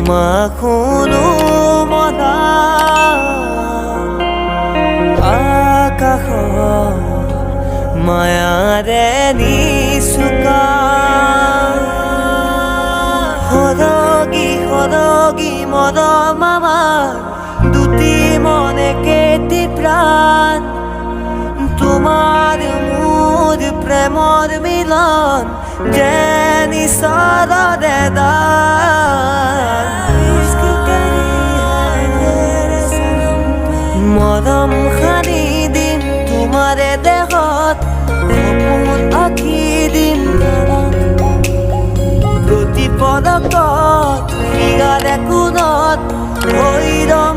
মাখুনো মনা আকাশত মায়াৰে নিচুকা সৰগী সৰগী মৰম আমাৰ দুটি মনে কেটি প্ৰাণ তোমাৰ মোৰ প্ৰেমৰ মিলন যেন ঈশ্বৰৰে দান মৰম সানি দিম তোমাৰে দেহত সপোন আঁকি দিম প্ৰতি পদকত হিয়াৰে কোণত ভৈৰম